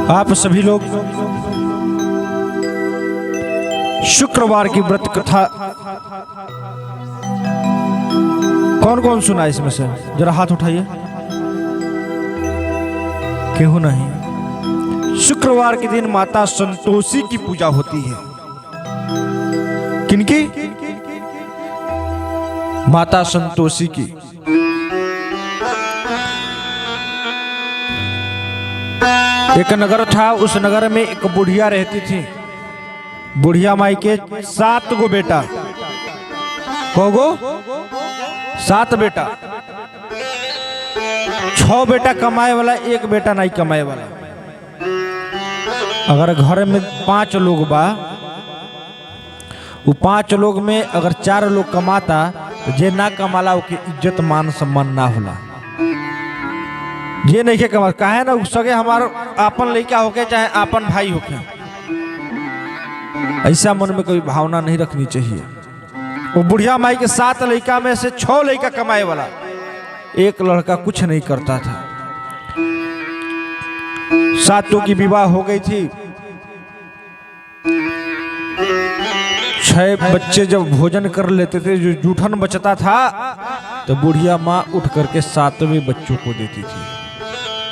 आप सभी लोग शुक्रवार की व्रत कथा कौन कौन सुना इसमें से? जरा हाथ उठाइए। क्यों नहीं? शुक्रवार के दिन माता संतोषी की पूजा होती है। किनकी? माता संतोषी की। एक नगर था, उस नगर में एक बुढ़िया रहती थी। बुढ़िया माई के 7 गो बेटा। कोगो? 7 बेटा। 6 बेटा कमाए वाला, 1 बेटा नहीं कमाए वाला। अगर घर में 5 लोग बा, वो 5 लोग में अगर 4 लोग कमाता तो जे ना कमाला उसकी इज्जत मान सम्मान ना होला। ये नहीं के कमा काहे ना सके हमारा आपन लड़का होके चाहे आपन भाई होके, ऐसा मन में कोई भावना नहीं रखनी चाहिए। वो बुढ़िया माई के 7 लड़का में से 6 लड़का कमाए वाला, 1 लड़का कुछ नहीं करता था। 7 की विवाह हो गई थी। 6 बच्चे जब भोजन कर लेते थे, जो जूठन बचता था, तो बुढ़िया माँ उठ करके 7वें बच्चों को देती थी,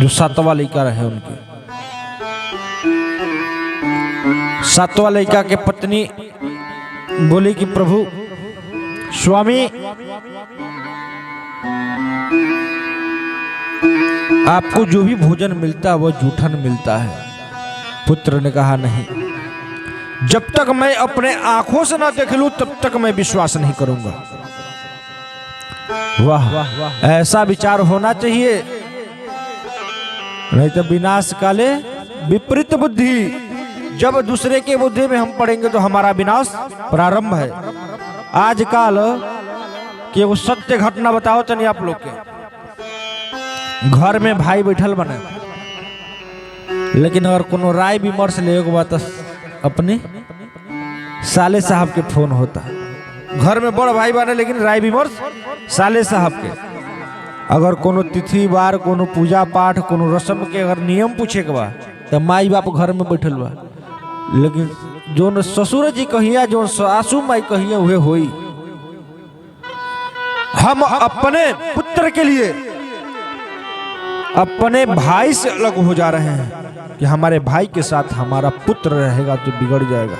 जो 7वां लड़का रहे उनके। 7वां लड़का के पत्नी बोली कि प्रभु स्वामी, आपको जो भी भोजन मिलता है वह जूठन मिलता है। पुत्र ने कहा नहीं, जब तक मैं अपने आंखों से ना देख लूं तब तक मैं विश्वास नहीं करूंगा। वाह, ऐसा विचार होना चाहिए, नहीं तो विनाश काले विपरीत बुद्धि। जब दूसरे के बुद्धि में हम पड़ेंगे तो हमारा विनाश प्रारंभ है। आजकल के वो सत्य घटना बताओ तनी आप लोग के। घर में भाई बैठल बने, लेकिन अगर कोनो राय विमर्श ले बात अपने साले साहब के फोन होता। घर में बड़ भाई बने लेकिन राय विमर्श साले साहब के। अगर कोनो तिथि बार, कोनो पूजा पाठ, कोनो रस्म के अगर नियम पूछे के बा तो माई बाप घर में बैठल बा, लेकिन जो ससुर जी कहिया, जो सासू माई कहिया हुए होई। हम अपने पुत्र के लिए अपने भाई से अलग हो जा रहे हैं कि हमारे भाई के साथ हमारा पुत्र रहेगा तो बिगड़ जाएगा।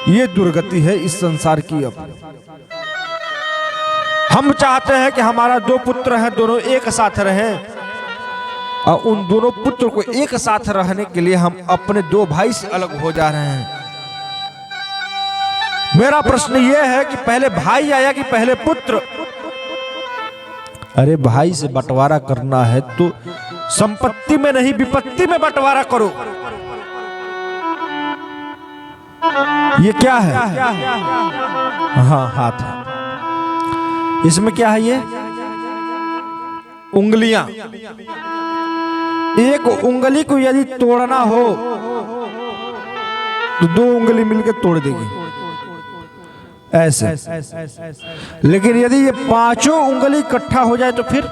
ये दुर्गति है इस संसार की। अब हम चाहते हैं कि हमारा 2 पुत्र हैं, दोनों एक साथ रहें, और उन दोनों पुत्र को एक साथ रहने के लिए हम अपने 2 भाई से अलग हो जा रहे हैं। मेरा प्रश्न यह है कि पहले भाई आया कि पहले पुत्र? अरे भाई से बंटवारा करना है तो संपत्ति में नहीं, विपत्ति में बंटवारा करो। ये क्या है? हाँ, हाथ है। इसमें क्या है? ये उंगलियां। एक उंगली को यदि तोड़ना हो तो 2 उंगली मिलकर तोड़ देगी, ऐसे। लेकिन यदि ये 5 उंगली इकट्ठा हो जाए तो फिर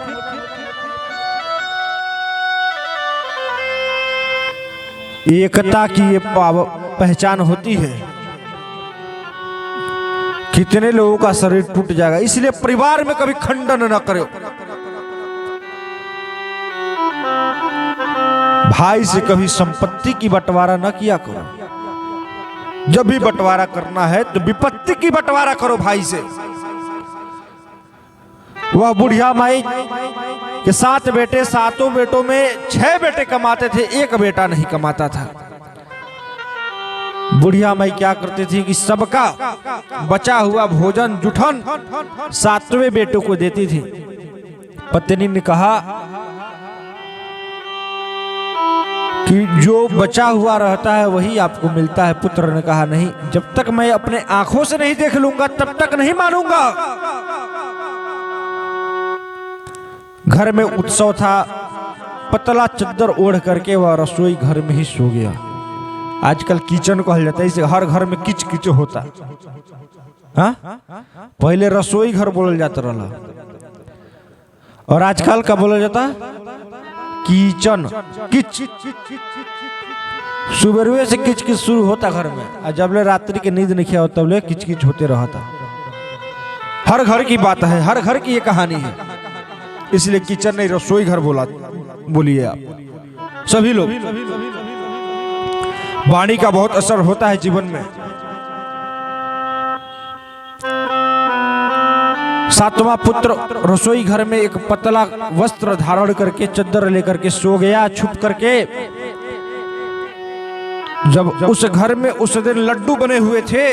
एकता की ये पहचान होती है। कितने लोगों का शरीर टूट जाएगा। इसलिए परिवार में कभी खंडन न करो। भाई से कभी संपत्ति की बंटवारा न किया करो। जब भी बंटवारा करना है तो विपत्ति की बंटवारा करो भाई से। वह बुढ़िया माई के 7 बेटे, 7 बेटों में 6 बेटे कमाते थे, 1 बेटा नहीं कमाता था। बुढ़िया माई क्या करती थी कि सबका बचा हुआ भोजन जुठन 7वें बेटों को देती थी। पत्नी ने कहा कि जो बचा हुआ रहता है वही आपको मिलता है। पुत्र ने कहा नहीं, जब तक मैं अपने आंखों से नहीं देख लूंगा तब तक नहीं मानूंगा। घर में उत्सव था, पतला चद्दर ओढ़ करके वह रसोई घर में ही सो गया। आजकल किचन कहल जाता है, इसे हर घर में किच किच होता। हाँ, पहले रसोई घर बोलल जाता रहा, और आजकल का बोला जाता कीचन किच, सुबह से किच किच शुरू होता घर में, और जबले रात्रि के नींद नहीं किया हो तबले किच किच होते रहता। हर घर की बात है, हर घर की ये कहानी है, इसलिए किचन नहीं रसोई घर बोलिए आप सभी लोग। वाणी का बहुत असर होता है जीवन में। सातवां पुत्र रसोई घर में एक पतला वस्त्र धारण करके चद्दर लेकर के सो गया छुप करके। जब उस घर में उस दिन लड्डू बने हुए थे,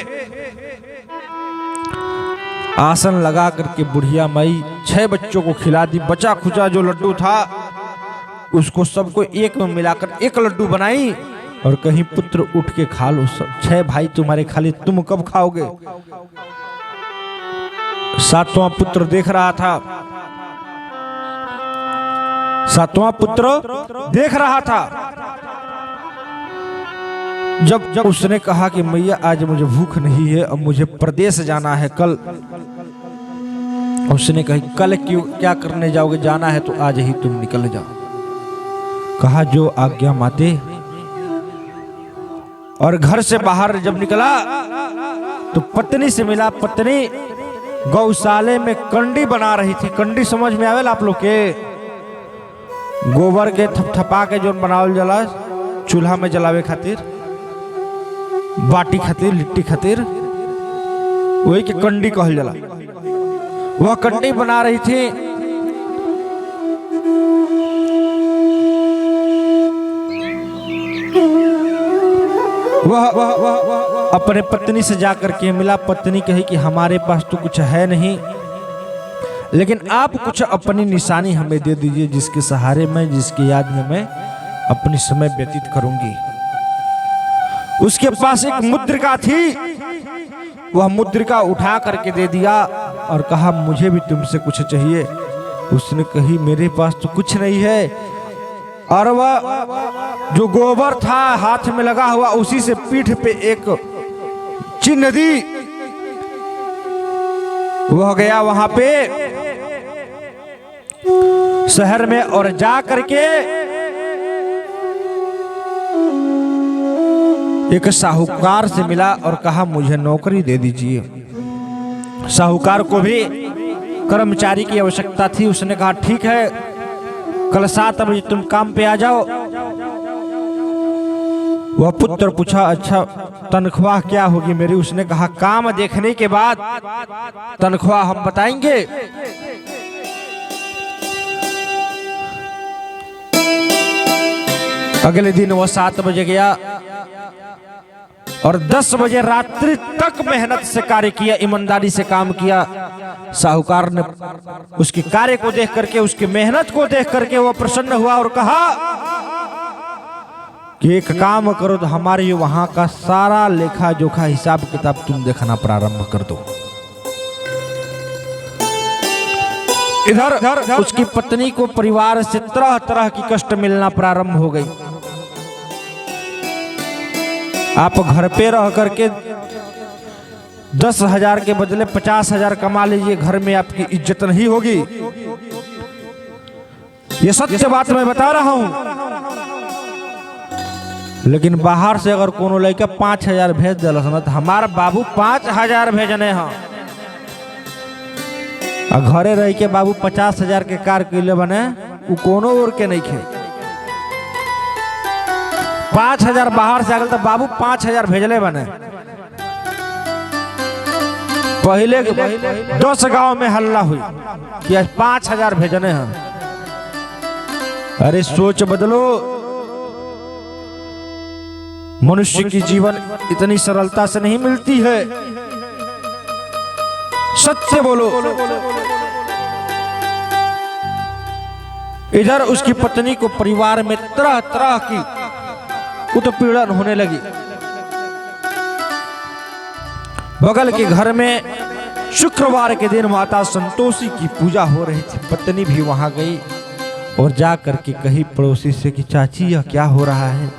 आसन लगा करके बुढ़िया माई 6 बच्चों को खिला दी। बचा खुचा जो लड्डू था उसको सबको एक में मिलाकर एक लड्डू बनाई और कहीं पुत्र उठ के खा लो, 6 भाई तुम्हारे खाली, तुम कब खाओगे। सातवां पुत्र देख रहा था, सातवां पुत्र देख रहा था। जब उसने कहा कि मैया आज मुझे भूख नहीं है, अब मुझे प्रदेश जाना है कल। उसने कही कल क्यों, क्या करने जाओगे, जाना है तो आज ही तुम निकल जाओ। कहा जो आज्ञा माते। और घर से बाहर जब निकला तो पत्नी से मिला। पत्नी गौशाले में कंडी बना रही थी। कंडी समझ में आवेला आप लोग के? गोबर के थपथपा के जो बनावल जला चूल्हा में जलावे खातिर, बाटी खातिर, लिट्टी खातिर, वही के कंडी कहल जला। वह कंडी बना रही थी। वह अपने पत्नी से जाकर के मिला। पत्नी कही कि हमारे पास तो कुछ है नहीं, लेकिन आप कुछ अपनी निशानी हमें दे दीजिए, जिसके सहारे में, जिसकी याद में मैं अपनी समय व्यतीत करूंगी। उसके पास एक मुद्रिका थी, वह मुद्रिका उठा करके दे दिया और कहा मुझे भी तुमसे कुछ चाहिए। उसने कही मेरे पास तो कुछ नहीं है। और वह जो गोबर था हाथ में लगा हुआ, उसी से पीठ पे एक चिन्ह दी। वह गया वहां पे शहर में और जा करके एक साहूकार से मिला और कहा मुझे नौकरी दे दीजिए। साहूकार को भी कर्मचारी की आवश्यकता थी। उसने कहा ठीक है, कल 7 बजे तुम काम पे आ जाओ। वह पुत्र पूछा अच्छा तनख्वाह क्या होगी मेरी? उसने कहा काम देखने के बाद तनख्वाह हम बताएंगे। अगले दिन वह 7 बजे गया और 10 बजे रात्रि तक मेहनत से कार्य किया, ईमानदारी से काम किया। साहूकार ने उसके कार्य को देख करके, उसकी मेहनत को देख करके वह प्रसन्न हुआ और कहा कि एक काम करो, तो हमारे वहां का सारा लेखा जोखा हिसाब किताब तुम देखना प्रारंभ कर दो। इधर उसकी पत्नी को परिवार से तरह तरह की कष्ट मिलना प्रारंभ हो गई। आप घर पे रह करके 10,000 के बदले 50,000 कमा लीजिए, घर में आपकी इज्जत नहीं होगी। ये सत्य बात मैं बता रहा हूं। लेकिन बाहर से अगर कोनो लड़का 5,000 भेज दिल ना, तो हमारा बाबू 5,000 भेजने हैं, और घरे रह के बाबू 50,000 के कार किले बने, वो कोनो और के नहीं खे। 5,000 बाहर से आगल तो बाबू 5,000 भेजले बने। पहले 10 गांव में हल्ला हुई कि आज 5,000 भेजने हैं। अरे सोच बदलो, मनुष्य की जीवन इतनी सरलता से नहीं मिलती है। सत्य बोलो। इधर उसकी पत्नी को परिवार में तरह तरह की उत्पीड़न होने लगी। बगल के घर में शुक्रवार के दिन माता संतोषी की पूजा हो रही थी। पत्नी भी वहां गई और जा करके कही पड़ोसी से कि चाची यह क्या हो रहा है?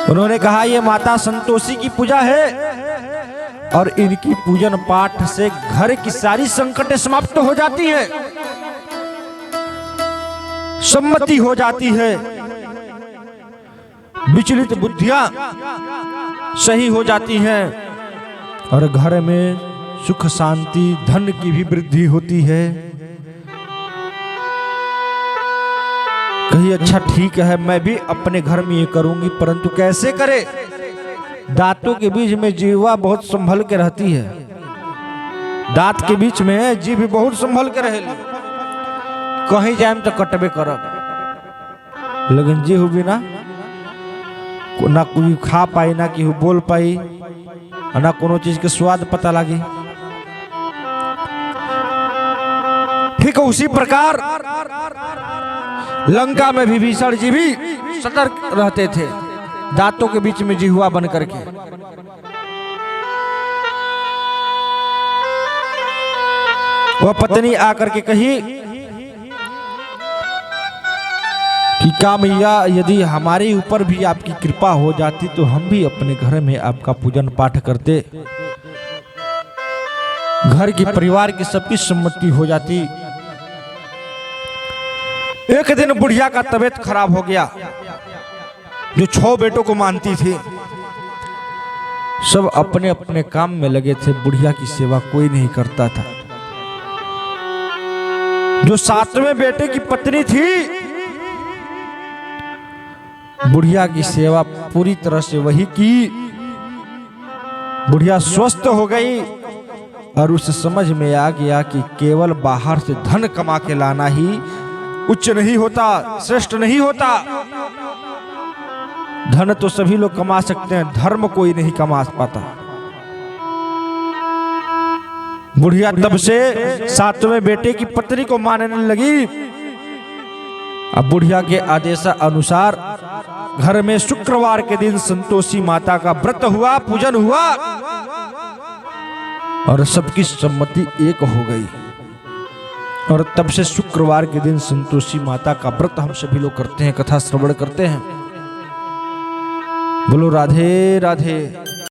उन्होंने कहा ये माता संतोषी की पूजा है और इनकी पूजन पाठ से घर की सारी संकटें समाप्त हो जाती हैं। सम्मति हो जाती है, विचलित बुद्धियां सही हो जाती हैं और घर में सुख शांति धन की भी वृद्धि होती है। कही अच्छा ठीक है, मैं भी अपने घर में ये करूंगी, परंतु कैसे करे? दांतों के बीच में जीवा बहुत संभल के रहती है, दांत के बीच में जीभ बहुत संभल के रहेली, कहीं जाए तो कटबे करब, लेकिन जीभ बिना ना कोई खा पाई, ना केहू बोल पाई, ना कोनो चीज के स्वाद पता लगी। ठीक उसी प्रकार लंका में विभीषण जी भी सतर्क रहते थे, दांतों के बीच में जिह्वा बन करके। वह पत्नी आकर के कही कि कामैया, यदि हमारे ऊपर भी आपकी कृपा हो जाती तो हम भी अपने घर में आपका पूजन पाठ करते, घर की परिवार की सबकी सम्मति हो जाती। एक दिन बुढ़िया का तबीयत खराब हो गया, जो 6 बेटों को मानती थी, सब अपने अपने काम में लगे थे, बुढ़िया की सेवा कोई नहीं करता था। जो 7वें बेटे की पत्नी थी, बुढ़िया की सेवा पूरी तरह से वही की। बुढ़िया स्वस्थ हो गई और उसे समझ में आ गया कि केवल बाहर से धन कमा के लाना ही उच्च नहीं होता, श्रेष्ठ नहीं होता। धन तो सभी लोग कमा सकते हैं, धर्म कोई नहीं कमा पाता। बुढ़िया तब से 7वें बेटे की पत्नी को मानने लगी। अब बुढ़िया के आदेश अनुसार घर में शुक्रवार के दिन संतोषी माता का व्रत हुआ, पूजन हुआ और सबकी सम्मति एक हो गई। और तब से शुक्रवार के दिन संतोषी माता का व्रत हम सभी लोग करते हैं, कथा श्रवण करते हैं। बोलो राधे राधे।